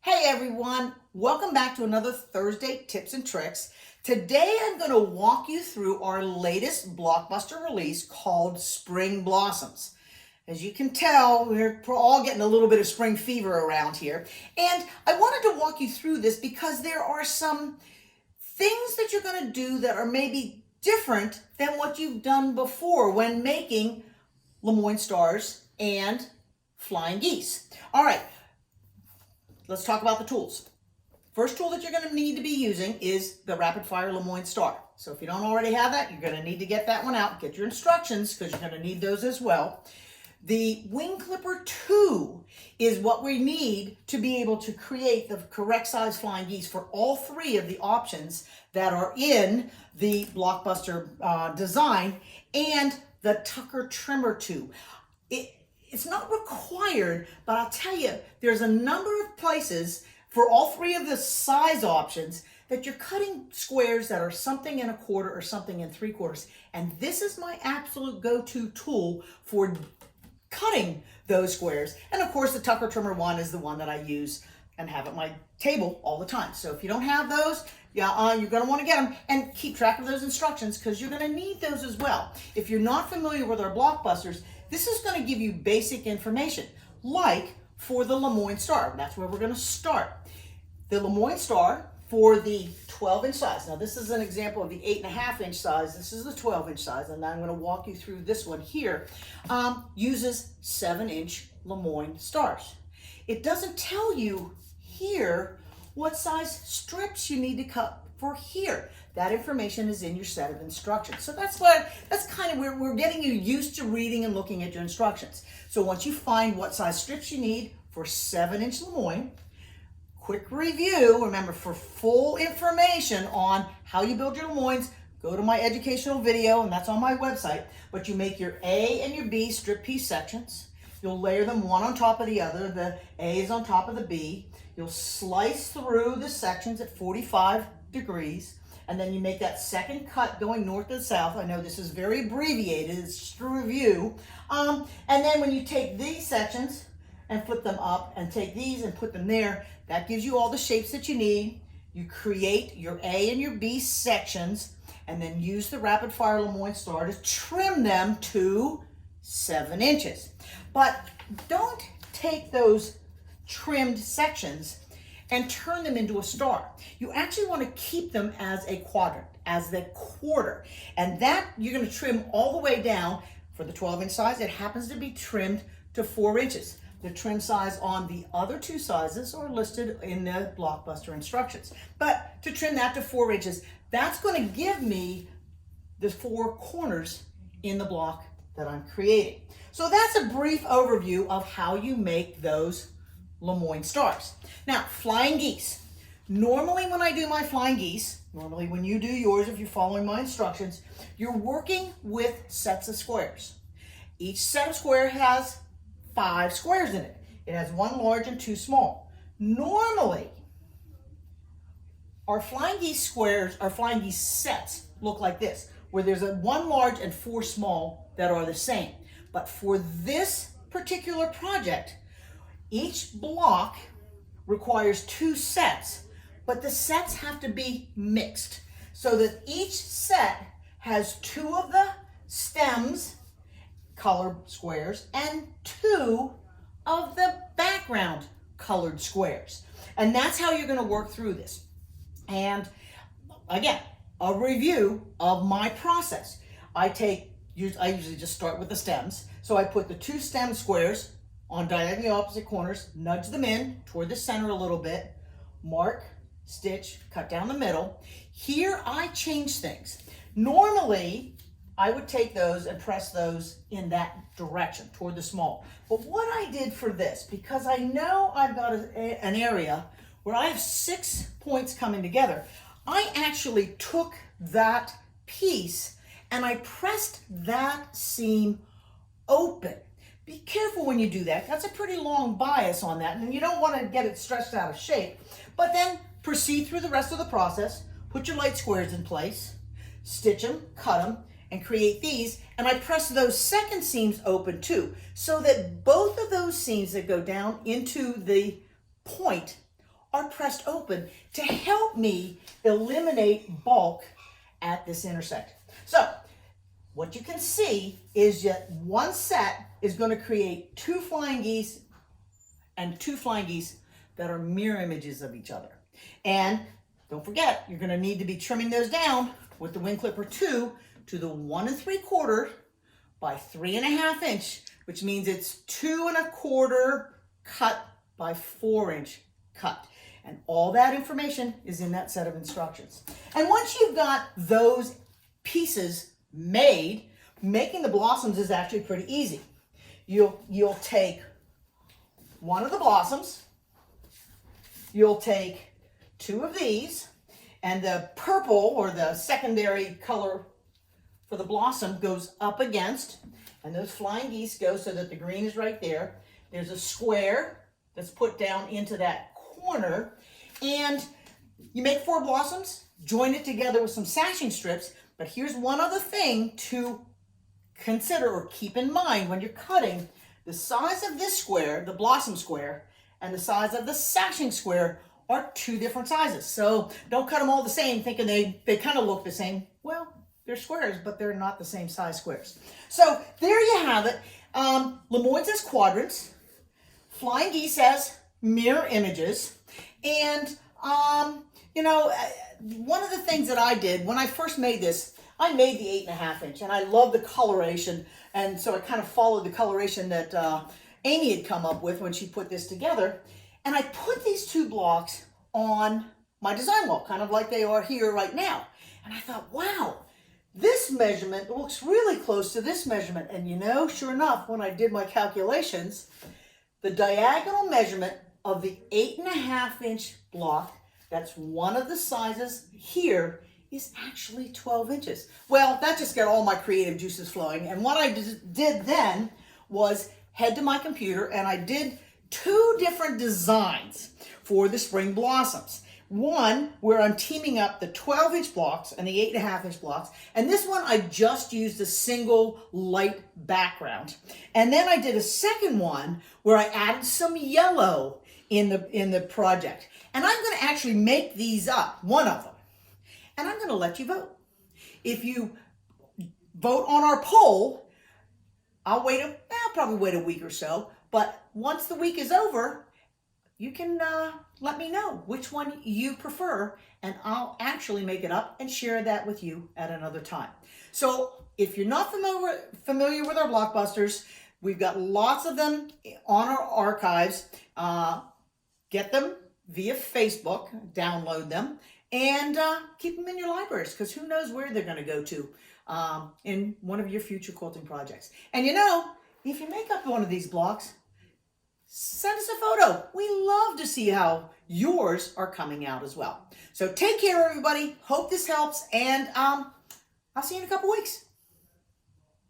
Hey everyone, welcome back to another Thursday Tips and Tricks. Today I'm going to walk you through our latest BlockBuster release called Spring Blossoms. As you can tell, we're all getting a little bit of spring fever around here. And I wanted to walk you through this because there are some things that you're going to do that are maybe different than what you've done before when making Lemoine Stars and flying geese. All right. Let's talk about the tools. First tool that you're going to need to be using is the Rapid Fire Lemoine Star. So if you don't already have that, you're going to need to get that one out. Get your instructions because you're going to need those as well. The Wing Clipper 2 is what we need to be able to create the correct size flying geese for all three of the options that are in the BlockBuster design, and the Tucker Trimmer 2. It's not required, but I'll tell you, there's a number of places for all three of the size options that you're cutting squares that are something and a quarter or something and 3/4. And this is my absolute go-to tool for cutting those squares. And of course, the Tucker Trimmer 1 is the one that I use and have at my table all the time. So if you don't have those, you're going to want to get them and keep track of those instructions because you're going to need those as well. If you're not familiar with our BlockBusters, this is going to give you basic information, like for the Lemoine Star. That's where we're going to start. The Lemoine Star for the 12-inch size. Now, this is an example of the 8.5-inch size. This is the 12-inch size, and I'm going to walk you through this one here. Uses 7-inch Lemoine Stars. It doesn't tell you here what size strips you need to cut for here. That information is in your set of instructions. So that's kind of where we're getting you used to reading and looking at your instructions. So once you find what size strips you need for 7-inch Lemoine, quick review, remember, for full information on how you build your Lemoines, go to my educational video, and that's on my website. But you make your A and your B strip piece sections. You'll layer them one on top of the other. The A is on top of the B. You'll slice through the sections at 45 degrees. And then you make that second cut going north to south. I know this is very abbreviated, it's just a review. And then when you take these sections and flip them up and take these and put them there, that gives you all the shapes that you need. You create your A and your B sections and then use the Rapid Fire Lemoine Star to trim them to 7 inches. But don't take those trimmed sections and turn them into a star. You actually want to keep them as a quadrant, as the quarter. And that you're going to trim all the way down. For the 12-inch size, it happens to be trimmed to 4 inches. The trim size on the other two sizes are listed in the BlockBuster instructions. But to trim that to 4 inches, that's going to give me the 4 corners in the block that I'm creating. So that's a brief overview of how you make those Lemoine Stars. Now, flying geese. Normally when I do my flying geese, normally when you do yours, if you're following my instructions, you're working with sets of squares. Each set of square has 5 squares in it. It has 1 large and 2 small. Normally, our flying geese squares, our flying geese sets look like this, where there's a 1 large and 4 small that are the same. But for this particular project, each block requires 2 sets, but the sets have to be mixed so that each set has 2 of the stems, colored squares, and 2 of the background colored squares. And that's how you're going to work through this. And again, a review of my process. I usually just start with the stems. So I put the 2 stem squares on diagonally opposite corners, nudge them in toward the center a little bit, mark, stitch, cut down the middle. Here I change things. Normally, I would take those and press those in that direction toward the small. But what I did for this, because I know I've got an area where I have 6 points coming together, I actually took that piece and I pressed that seam open. Be careful when you do that. That's a pretty long bias on that, and you don't want to get it stretched out of shape. But then proceed through the rest of the process, put your light squares in place, stitch them, cut them, and create these. And I press those second seams open too, so that both of those seams that go down into the point are pressed open to help me eliminate bulk at this intersection. So what you can see is that one set is going to create two flying geese and two flying geese that are mirror images of each other. And don't forget, you're going to need to be trimming those down with the wing clipper 2 to the 1 3/4 by 3 1/2 inch, which means it's 2 1/4 cut by 4 inch cut. And all that information is in that set of instructions. And once you've got those pieces made, making the blossoms is actually pretty easy. You'll take one of the blossoms, you'll take 2 of these, and the purple or the secondary color for the blossom goes up against, and those flying geese go so that the green is right there. There's a square that's put down into that corner, and you make 4 blossoms, join it together with some sashing strips. But here's one other thing to consider or keep in mind when you're cutting. The size of this square, the blossom square, and the size of the sashing square are 2 different sizes. So don't cut them all the same thinking they kind of look the same. Well, they're squares, but they're not the same size squares. So there you have it. Lemoine says quadrants. Flying geese says mirror images. And, one of the things that I did when I first made this, I made the 8 1/2 inch, and I love the coloration. And so I kind of followed the coloration that Amy had come up with when she put this together. And I put these 2 blocks on my design wall, kind of like they are here right now. And I thought, wow, this measurement looks really close to this measurement. And sure enough, when I did my calculations, the diagonal measurement of the 8 1/2 inch block, that's one of the sizes here, is actually 12 inches. Well, that just got all my creative juices flowing. And what I did then was head to my computer, and I did 2 different designs for the spring blossoms. One where I'm teaming up the 12 inch blocks and the 8 1/2 inch blocks. And this one I just used a single light background. And then I did a second one where I added some yellow in the project. And I'm going to actually make these up, one of them. And I'm going to let you vote. If you vote on our poll, I'll probably wait a week or so. But once the week is over, you can let me know which one you prefer, and I'll actually make it up and share that with you at another time. So if you're not familiar with our BlockBusters, we've got lots of them on our archives. Get them via Facebook, download them, and keep them in your libraries, because who knows where they're going to go to in one of your future quilting projects. And if you make up one of these blocks, send us a photo. We love to see how yours are coming out as well. So take care, everybody. Hope this helps, and I'll see you in a couple weeks.